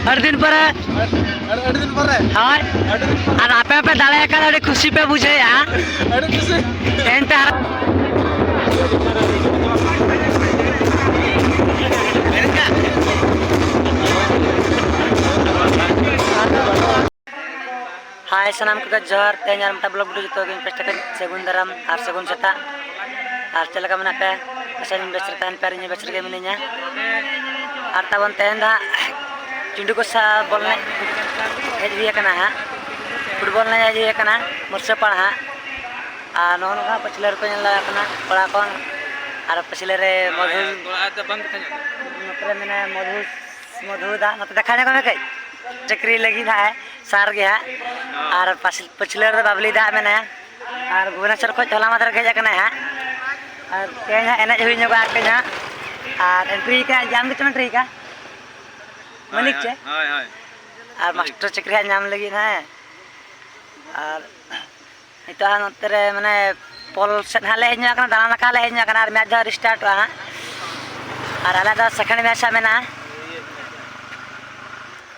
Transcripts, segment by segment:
अड़ दिन पर हाय और आपे पे दाले का अड़ी खुशी पे बुझे या अड़ी खुशी एंटे हाय सनाम को जोहर तेजार मटा ब्लॉग वीडियो जो गिन पेस्ट कर सेगुन दराम और सेगुन सेता और चलका मना पे असन बेचर तान पर इन बेचर के मिनिया और तबन तेन दा चिंडू को सा बोलने हेजिया कना हा फुटबॉल ने हेजिया कना मरसे पढ़ा आ नोन का पछलेर को ला कना पड़ा कोन और पछलेर मधु तो बंद नतरे मैंने मधु दा नत देखा जा को चक्री लगी था सार गया और पछलेर बाबली दा मैंने और भुवनेश्वर को झोला मादर के जाकना है और तेना एनज हुई नगा केना और एंट्री का जाम के एंट्री का मलिक चे हाय हाय और मास्टर चक्री नाम लगी है और इतो नतरे माने पोल से हाले हेजना कना दाना का ले हेजना कना और मैच दा रिस्टार्ट हुआ और आला दा सेकंड मैच मेना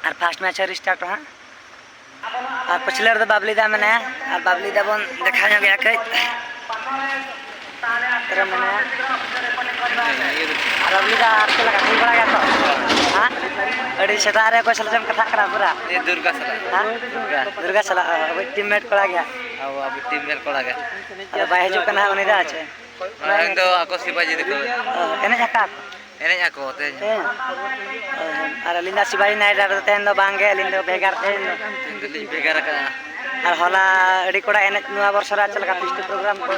और फर्स्ट मैच रिस्टार्ट हुआ और पिछले रे बाबली दा मैंने और बाबली दा बन देखा गया के तेरा मैंने और बाबली दा आपके लगा ठीक बड़ा गया तो हां अड़ी सेटारे को सलजम कथा करा पूरा ये दुर्गा सला हां दुर्गा सला अब टीममेट पड़ा गया अब टीममेट पड़ा गया अरे भाई जो कना उनी दा छे मैं तो आको शिवाजी देखो एने जाका एने जाको ते और लिंदा शिवाजी नाइट आर तेन दो बांगे लिंदो बेगार तेन बेगार का और होला अड़ी कोड़ा एने नुआ वर्षरा चलका फिस्ट प्रोग्राम को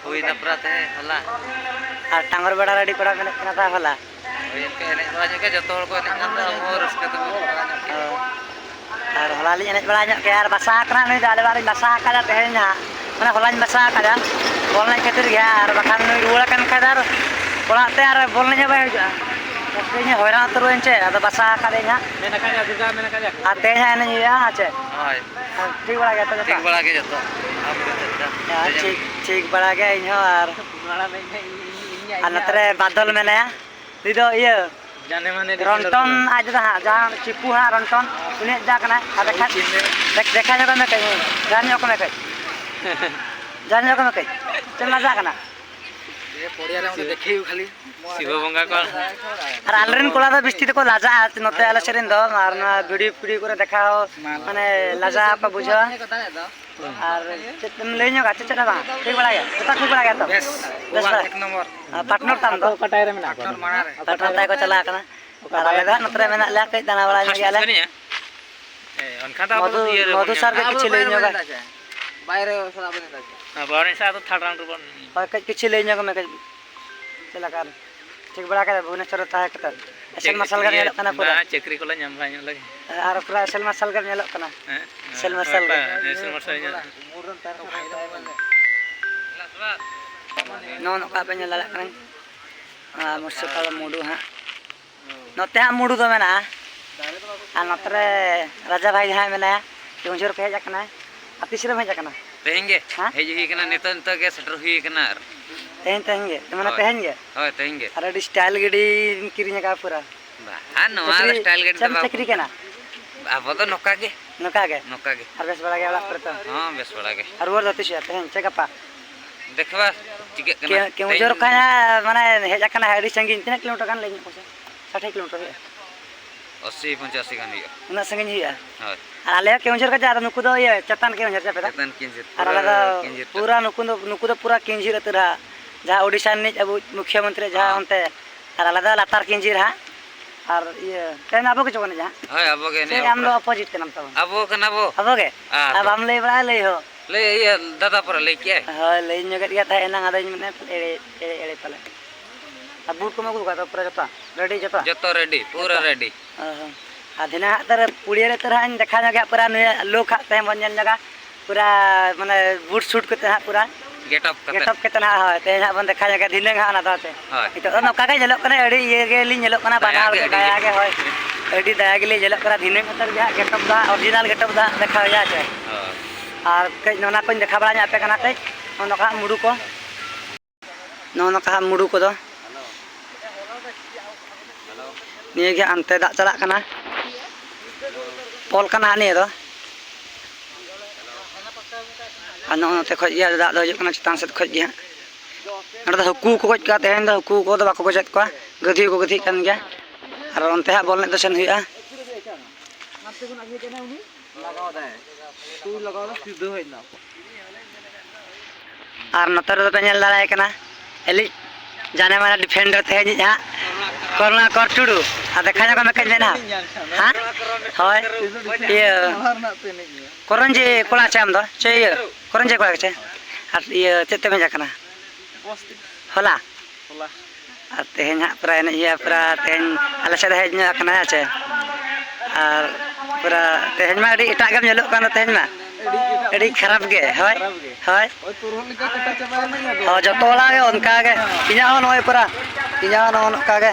होई नपरात है होला और टांगर बड़ा अड़ी कोड़ा मेने कना था होला इनके एने बड़ा के जतो हर को एने ना मोर रस्के तो और होला ली एने बड़ा के यार बसा कना नहीं दाले बारी बसा का जाते हैं ना माने होला बसा का जा बोल नहीं खातिर गया और बखान नुई रुड़ा कन खादार कोड़ा ते यार बोल नहीं जाबा कहीं होरा तो रोइंचे अदा बसा का देना मेना का दुर्गा मेना का आते हैं नहीं या आचे हाय ठीक बड़ा गया तो ठीक बड़ा के जतो यार ठीक बड़ा गया इन और बड़ा नहीं अनतरे बादल में नया दीदो ये जाने माने रंटन आज जहां चिपू हां रंटन उन्हें जा कना देखा जगह में कहीं जानियो को में कहीं जानियो को में कहीं चलना जा कना ये पोड़िया रे देखियो खाली शिव बंगा को और आलरेन कोला दा बिस्ती को लाजा नते आले सेरिन दो मारना वीडियो वीडियो करे देखा हो माने लाजा आपका बुझा और तुम लेनो का चचरा बा ठीक बड़ा गया कितना ठीक बड़ा गया तो बस एक नंबर पार्टनर ताम दो कटाई रे मेना पार्टनर माना रे पार्टनर ताई को चला कना और आले दा नतरे मेना ला कई दाना वाला गया ले ए अनखा दा मधु सर के किछ लेनो का बाहर सला बने दा बाहर से तो थर्ड राउंड बन और किछ लेनो का मैं चला कर ठीक बड़ा का भुवनेश्वर ता है कतर एसल मसल कर नेलो कना पूरा चक्री कोला नाम भाई लगे और पूरा एसल मसल कर नेलो कना एसल मसल नो नो का पे नेला कना मुसकाल मुडू हां नते हा मुडू तो मेना आ नतरे राजा भाई हां मेना केउंझर पे हेजा कना अतिश्रम हेजा कना रहेंगे हेजी कना नेता नेता के सेटर हुई कना तेहेंगे तमना तेहेंगे होय तेहेंगे अरे स्टाइल गडी किरिnya का पूरा हां नवा स्टाइल गडी तो चक्री केना अब तो नोका के और बेस बड़ा गया पर तो हां बेस बड़ा के और वो दतिश तेहें चेकपा देखबा टिके केना केउजर खाना माने हेजा कना हेडी संगीन कितना किलोमीटर गान लेनी कोसे 60 किलोमीटर है 80 85 गान हिया उना संगीन हिया हां आले केउजर का ज्यादा नुकु दो ये चतन केउजर जा पेदा चतन किंजर और आला पूरा नुकु दो पूरा किंजर तरा जहाँ ओडिशा नि अब मुख्यमंत्री जहाँ अंते और आलादा लातार किंजीर हां और ये तेन अबो के जगह जहाँ हां अबो के ने हम लोग अपोजिट के नाम तो अबो के ना अबो के अब हम ले बड़ा ले हो ले ये दादा पर ले के हां ले नगत गया था एना आदा मने एड़े पले अब बूट को मगु का तो पूरा जतो रेडी पूरा रेडी हां आदिना तर पुड़िया रे तरह देखा गया पूरा लोग खाते बन जगह पूरा माने बूट शूट करते हैं पूरा गेटअप के तना है ते बन देखा जगह दिलेंग हां ना दाते इतो नोका के झलक कना एडी ये के ली झलक कना बानार के दया के होय एडी दया के ली झलक कना दिने उतर गया गेटअप दा ओरिजिनल गेटअप दा देखा जा छे और के नोना को देखा बड़ा पे कना ते नोका मुडू को नोका मुडू को दो हेलो निये के अंते दा चला कना पॉल करना नहीं दो नोते खज गया दाग दो हजूक चितान से खज गया नोटे हकू को गज का तेहन हकू को बाको गजत को गधी को गधी कान गया और ओनते हा बॉल ने तो सेन हुआ और नोते रे पे नेल दाड़ाय कना एलि जाने माना डिफेंडर तेहन हा कोरोना कर टुडू आ देखा जाको में कज लेना हां होय ये करंजे कोला चाम दो चे ये करंजे कोला चे और ये चेते में जाकना होला और तेहन हा पूरा ये पूरा तेहन आले से हेज कना चे और पूरा तेहन मा एटा गम नेलो कना तेहन मा एडी खराब गे होय होय हो जतोला गे उनका गे इना नय पूरा इना नका गे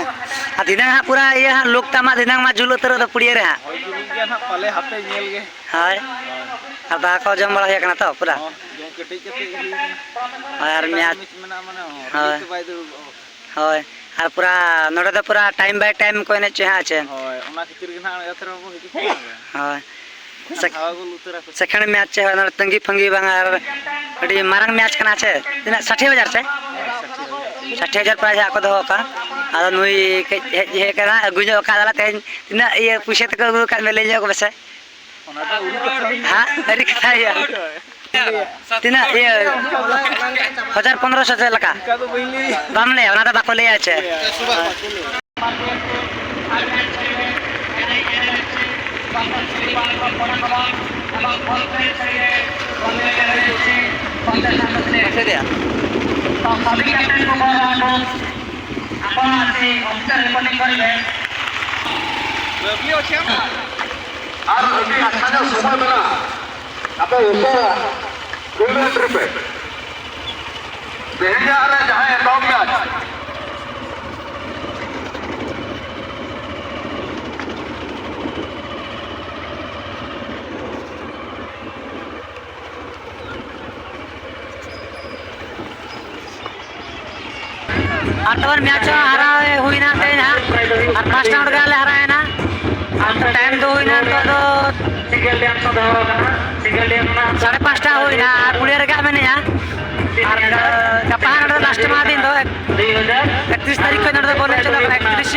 आ दिना हा पूरा ये हा लोक तमा दिना मा जुलो तर द पुड़िया रे हा पाले हाथे नेल गे हाय आ दा को जम बड़ा हेकना तो पूरा जम कटि कटि और मैच मेना माने होय और पूरा नोडे द पूरा टाइम बाय टाइम को ने चे हा चे होय ओना खतिर गे ना एथर मो हिजु होय सेकंड मैच है ना तंगी फंगी बांगार अड़ी मारंग मैच कना छे तिना 60,000 से 60,000 प्राइज आको दो का आ नुई हे करा गुजो का दाला तेन तिना ये पुछे तक का में ले जाओ बसे हां अरे कथा यार तिना ये 1500 से लका बामले ओना दा बाको ले आछे आठवार मैच हरा हुई ना ते ना और फर्स्ट राउंड गाले हराए ना और टाइम दो हुई ना तो सिंगल डैम से धरो ना सिंगल डैम ना 5:30 हुई ना पुड़िया रे का मैंने या और कपान रे लास्ट मा दिन दो 31 तारीख को नडे बोले चलो 31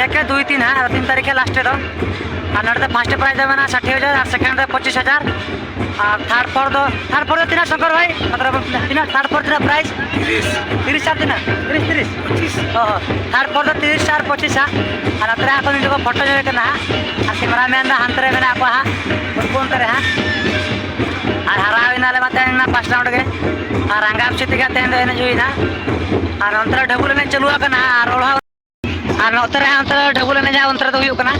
1 2 3 हां 3 तारीख के लास्ट दो और नडे फर्स्ट प्राइज है ना 60,000 और सेकंड रे 25,000 और थर्ड फोर दो तीना शंकर भाई मतलब तीना थर्ड फोर तीना प्राइज 30 चार तीना 30 ओह थर्ड फोर दो 30 चार 25 और अतरे आको निजो फोटो जे कना और कैमरामैन दा हंतरे मेना को हा कोन करे हा और हराविना ले मते ना फर्स्ट राउंड के और रंगाप चित के तेन देने जुइना और अंतरे ढबुल में चलुआ कना और ओढ़ा और नोतरे अंतरे ढबुल में जा अंतरे तो हुई कना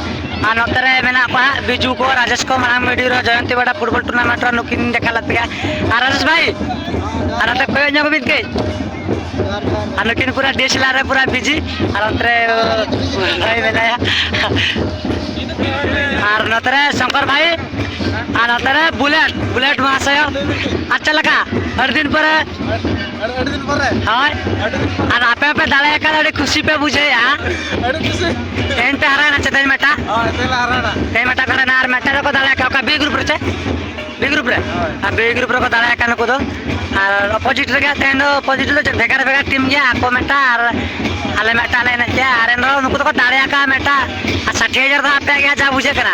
और नोतरे मेना को बिजू को राजेश को मांग मेडी रो जयंती बड़ा फुटबॉल टूर्नामेंट रो नुकिन देखा लत गया और राजेश भाई और अते कोय न्यो बित के और नुकिन पूरा डीएसएलआर रे पूरा बिजी और अंतरे भाई मेनाया और नोतरे शंकर भाई और नोतरे बुलेट महाशय अच्छा लगा हर दिन पर हां और आपे पे दाले का खुशी पे बुझे हां टेन पे हराना चतन मेटा हां तेला हराना ते मेटा करे ना मेटा को दाले का बी ग्रुप रे बी ग्रुप रे आ बी ग्रुप रे को दाले का नको दो और अपोजिट रे का तेन अपोजिट रे भेगार भेगार टीम गया आपको मेटा और आले मेटा ले ना क्या अरे नो नको तो दाले का मेटा 60,000 दा आपे गया जा बुझे करा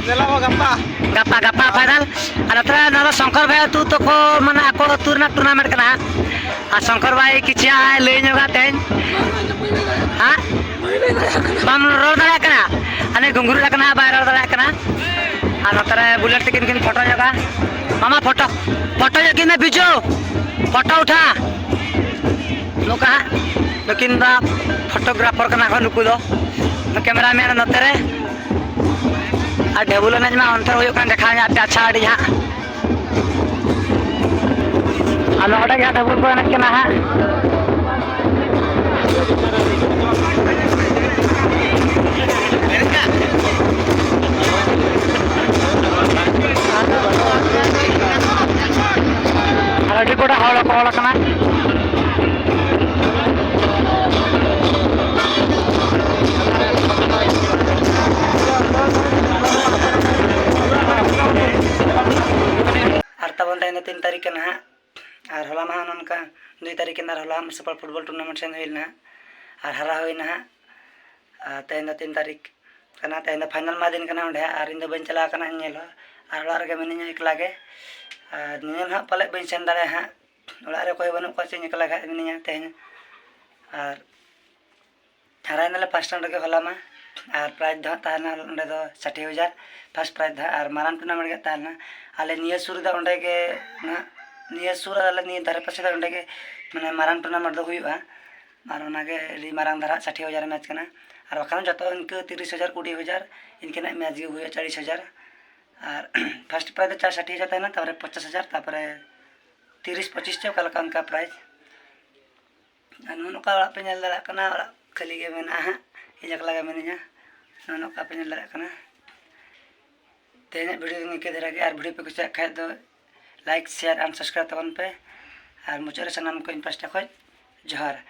चला वो गप्पा गप्पा गप्पा फाइनल और अतरा ना शंकर भाई तू तो को माने आको तुरना टूर्नामेंट कना आ शंकर भाई किछिया ले नगा तेन हां बम रोड दाड़ा कना अने घुंगरू कना बाहर रोड दाड़ा कना और अतरा बुलेट किन किन फोटो जगा मामा फोटो जगी में बिजो फोटो उठा लोका लेकिन बा फोटोग्राफर कना को नुकु दो कैमरामैन नतरे आ ढेबुल ने मा अंतर होयो कान देखा जा अच्छा आड़ी हां आ नोडे गया ढेबुल को ने केना हां अरे कोड़ा हौला कना तारीख का नहा और होला मा उनका 2 तारीख के होला सफल फुटबॉल टूर्नामेंट सेन हुई ना और हरा हुई ना तेन 3 तारीख कना तेन फाइनल मा दिन कना उंडे और इन बन चला कना नेल और ओड़ा रे मिनिया एकला गे नेल हा पले बन सेन दारे हा ओड़ा रे कोई बनु को से एकला गे मिनिया तेन और हरा नले फर्स्ट राउंड के होला मा और प्राइज दो ताना उंडे दो 60,000 फर्स्ट प्राइज दा और मारान टूर्नामेंट के ताना आले निया सुर दा उंडे के ना निया सुर आले निया धारे पासे दा उंडे के माने मारान टूर्नामेंट दो हुईबा और ओनागे ली मारान धारा 60,000 मैच कना और बखान जो इनके 30,000 20,000 इनके ना मैच हुई 40,000 और फर्स्ट प्राइज 60,000 था ना 50,000 30 25 चौका लगा उनका प्राइज नुका पे नल दड़ा कना खाली गे मेना हा इजक लगा मेनिया नुका पे नल दड़ा कना तेने वीडियो निके धरा के और वीडियो पे कुछ खाए तो लाइक शेयर एंड सब्सक्राइब तबन पे और मुचारे सनाम को इन पास्टा खोज जोहार।